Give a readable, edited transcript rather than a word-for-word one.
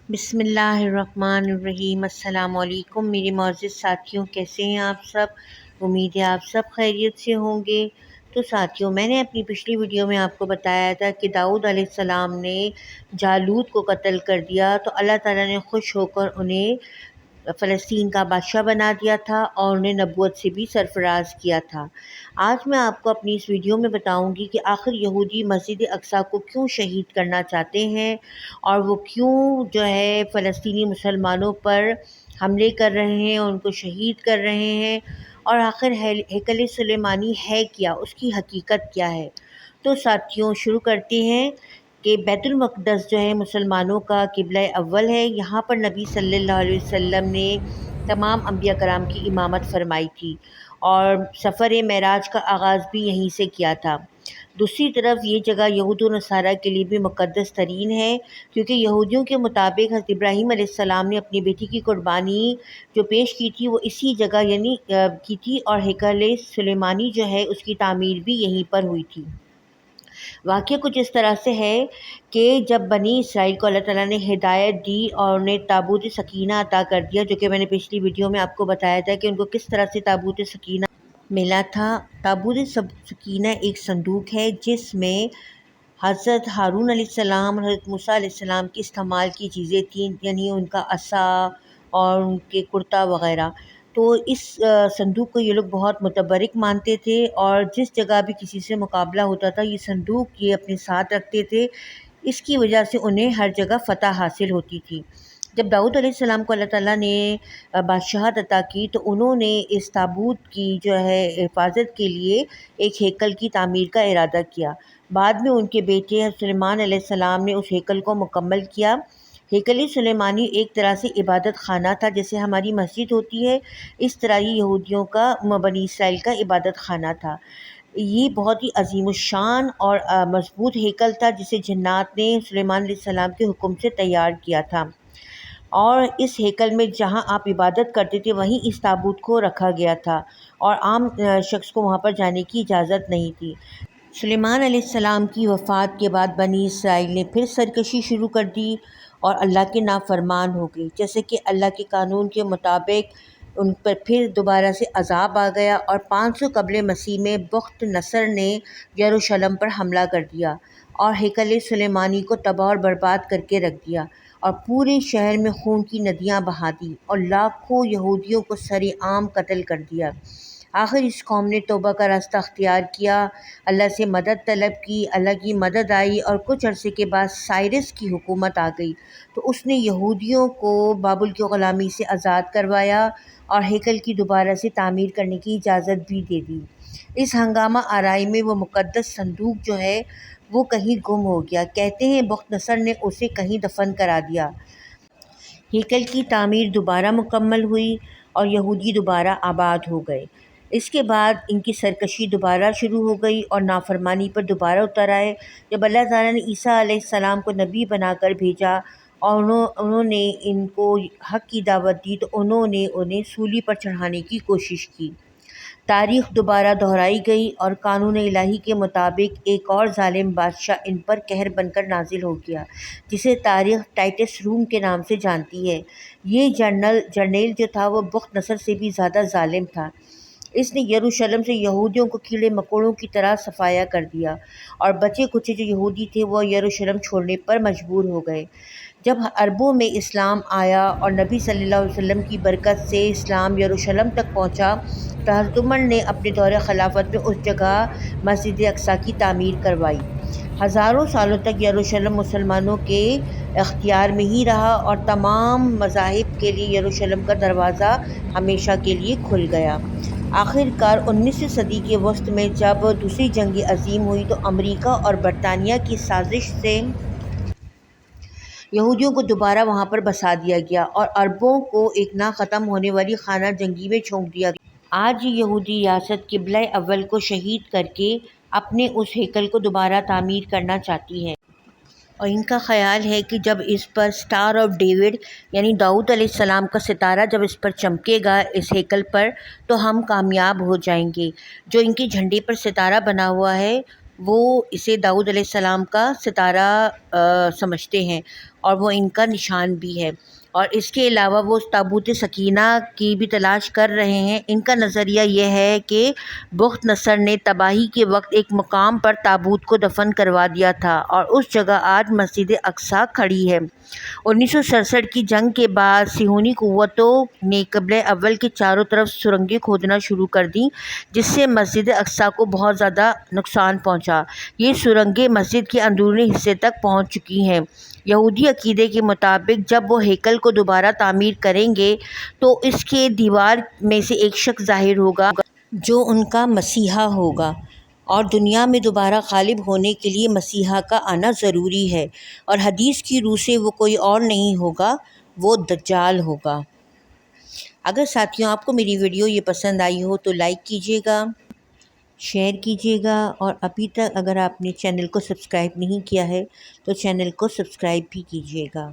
بسم اللہ الرحمن الرحیم۔ السلام علیکم میرے معزز ساتھیوں، کیسے ہیں آپ سب؟ امید ہے آپ سب خیریت سے ہوں گے۔ تو ساتھیوں، میں نے اپنی پچھلی ویڈیو میں آپ کو بتایا تھا کہ داؤد علیہ السلام نے جالوت کو قتل کر دیا تو اللہ تعالیٰ نے خوش ہو کر انہیں فلسطین کا بادشاہ بنا دیا تھا اور انہیں نبوت سے بھی سرفراز کیا تھا۔ آج میں آپ کو اپنی اس ویڈیو میں بتاؤں گی کہ آخر یہودی مسجد اقصیٰ کو کیوں شہید کرنا چاہتے ہیں اور وہ کیوں فلسطینی مسلمانوں پر حملے کر رہے ہیں، ان کو شہید کر رہے ہیں، اور آخر ہیکل سلیمانی ہے کیا، اس کی حقیقت کیا ہے۔ تو ساتھیوں، شروع کرتے ہیں کہ بیت المقدس مسلمانوں کا قبلہ اول ہے۔ یہاں پر نبی صلی اللہ علیہ وسلم نے تمام انبیاء کرام کی امامت فرمائی تھی اور سفر معراج کا آغاز بھی یہیں سے کیا تھا۔ دوسری طرف یہ جگہ یہود و نصارہ کے لیے بھی مقدس ترین ہے، کیونکہ یہودیوں کے مطابق حضرت ابراہیم علیہ السلام نے اپنی بیٹی کی قربانی جو پیش کی تھی وہ اسی جگہ کی تھی، اور ہیکل سلیمانی اس کی تعمیر بھی یہیں پر ہوئی تھی۔ واقعہ کچھ اس طرح سے ہے کہ جب بنی اسرائیل کو اللہ تعالیٰ نے ہدایت دی اور انہیں تابوت سکینہ عطا کر دیا، جو کہ میں نے پچھلی ویڈیو میں آپ کو بتایا تھا کہ ان کو کس طرح سے تابوت سکینہ ملا تھا۔ تابوت سکینہ ایک صندوق ہے جس میں حضرت ہارون علیہ السلام اور حضرت موسیٰ علیہ السلام کی استعمال کی چیزیں تھیں، یعنی ان کا عصا اور ان کے کرتا وغیرہ۔ تو اس صندوق کو یہ لوگ بہت متبرک مانتے تھے، اور جس جگہ بھی کسی سے مقابلہ ہوتا تھا یہ صندوق یہ اپنے ساتھ رکھتے تھے۔ اس کی وجہ سے انہیں ہر جگہ فتح حاصل ہوتی تھی۔ جب داؤد علیہ السلام کو اللہ تعالیٰ نے بادشاہت عطا کی تو انہوں نے اس تابوت کی حفاظت کے لیے ایک ہیکل کی تعمیر کا ارادہ کیا۔ بعد میں ان کے بیٹے سلیمان علیہ السلام نے اس ہیکل کو مکمل کیا۔ ہیکل سلیمانی ایک طرح سے عبادت خانہ تھا، جیسے ہماری مسجد ہوتی ہے، اس طرح ہی یہودیوں کا بنی اسرائیل کا عبادت خانہ تھا۔ یہ بہت ہی عظیم الشان اور مضبوط ہیکل تھا جسے جنات نے سلیمان علیہ السلام کے حکم سے تیار کیا تھا، اور اس ہیکل میں جہاں آپ عبادت کرتے تھے وہیں اس تابوت کو رکھا گیا تھا، اور عام شخص کو وہاں پر جانے کی اجازت نہیں تھی۔ سلیمان علیہ السلام کی وفات کے بعد بنی اسرائیل نے پھر سرکشی شروع کر دی اور اللہ کے نافرمان ہو گئی، جیسے کہ اللہ کے قانون کے مطابق ان پر پھر دوبارہ سے عذاب آ گیا، اور 500 قبل مسیح میں بخت نصر نے یروشلم پر حملہ کر دیا اور ہیکل سلیمانی کو تباہ اور برباد کر کے رکھ دیا، اور پورے شہر میں خون کی ندیاں بہا دیں اور لاکھوں یہودیوں کو سر عام قتل کر دیا۔ آخر اس قوم نے توبہ کا راستہ اختیار کیا، اللہ سے مدد طلب کی، اللہ کی مدد آئی، اور کچھ عرصے کے بعد سائرس کی حکومت آ گئی تو اس نے یہودیوں کو بابل کی غلامی سے آزاد کروایا اور ہیکل کی دوبارہ سے تعمیر کرنے کی اجازت بھی دے دی۔ اس ہنگامہ آرائی میں وہ مقدس صندوق وہ کہیں گم ہو گیا۔ کہتے ہیں بخت نصر نے اسے کہیں دفن کرا دیا۔ ہیکل کی تعمیر دوبارہ مکمل ہوئی اور یہودی دوبارہ آباد ہو گئے۔ اس کے بعد ان کی سرکشی دوبارہ شروع ہو گئی اور نافرمانی پر دوبارہ اتر آئے۔ جب اللہ تعالیٰ نے عیسیٰ علیہ السلام کو نبی بنا کر بھیجا اور انہوں نے ان کو حق کی دعوت دی تو انہوں نے انہیں سولی پر چڑھانے کی کوشش کی۔ تاریخ دوبارہ دہرائی گئی اور قانون الہی کے مطابق ایک اور ظالم بادشاہ ان پر قہر بن کر نازل ہو گیا، جسے تاریخ ٹائٹس روم کے نام سے جانتی ہے۔ یہ جرنیل تھا وہ بخت نصر سے بھی زیادہ ظالم تھا۔ اس نے یروشلم سے یہودیوں کو کیڑے مکوڑوں کی طرح صفایا کر دیا، اور بچے کچے جو یہودی تھے وہ یروشلم چھوڑنے پر مجبور ہو گئے۔ جب عربوں میں اسلام آیا اور نبی صلی اللہ علیہ وسلم کی برکت سے اسلام یروشلم تک پہنچا تو حضرت عمر نے اپنے دور خلافت میں اس جگہ مسجد اقصیٰ کی تعمیر کروائی۔ ہزاروں سالوں تک یروشلم مسلمانوں کے اختیار میں ہی رہا اور تمام مذاہب کے لیے یروشلم کا دروازہ ہمیشہ کے لیے کھل گیا۔ آخر کار 19ویں صدی کے وسط میں جب دوسری جنگ عظیم ہوئی تو امریکہ اور برطانیہ کی سازش سے یہودیوں کو دوبارہ وہاں پر بسا دیا گیا اور عربوں کو ایک نہ ختم ہونے والی خانہ جنگی میں جھونک دیا گیا۔ آج یہ یہودی ریاست قبلہ اول کو شہید کر کے اپنے اس ہیکل کو دوبارہ تعمیر کرنا چاہتی ہے، اور ان کا خیال ہے کہ جب اس پر سٹار آف ڈیوڈ یعنی داؤد علیہ السلام کا ستارہ جب اس پر چمکے گا اس ہیکل پر تو ہم کامیاب ہو جائیں گے۔ جو ان کے جھنڈے پر ستارہ بنا ہوا ہے وہ اسے داؤد علیہ السلام کا ستارہ سمجھتے ہیں، اور وہ ان کا نشان بھی ہے۔ اور اس کے علاوہ وہ تابوت سکینہ کی بھی تلاش کر رہے ہیں۔ ان کا نظریہ یہ ہے کہ بخت نصر نے تباہی کے وقت ایک مقام پر تابوت کو دفن کروا دیا تھا اور اس جگہ آج مسجد اقصیٰ کھڑی ہے۔ 1967 کی جنگ کے بعد صہیونی قوتوں نے قبلہ اول کے چاروں طرف سرنگیں کھودنا شروع کر دیں، جس سے مسجد اقصیٰ کو بہت زیادہ نقصان پہنچا۔ یہ سرنگیں مسجد کے اندرونی حصے تک پہنچ چکی ہیں۔ یہودی عقیدے کے مطابق جب وہ ہیکل کو دوبارہ تعمیر کریں گے تو اس کے دیوار میں سے ایک شخص ظاہر ہوگا جو ان کا مسیحا ہوگا، اور دنیا میں دوبارہ غالب ہونے کے لیے مسیحا کا آنا ضروری ہے، اور حدیث کی روح سے وہ کوئی اور نہیں ہوگا، وہ دجال ہوگا۔ اگر ساتھیوں آپ کو میری ویڈیو یہ پسند آئی ہو تو لائک کیجیے گا، شیئر کیجیے گا، اور ابھی تک اگر آپ نے چینل کو سبسکرائب نہیں کیا ہے تو چینل کو سبسکرائب بھی کیجیے گا۔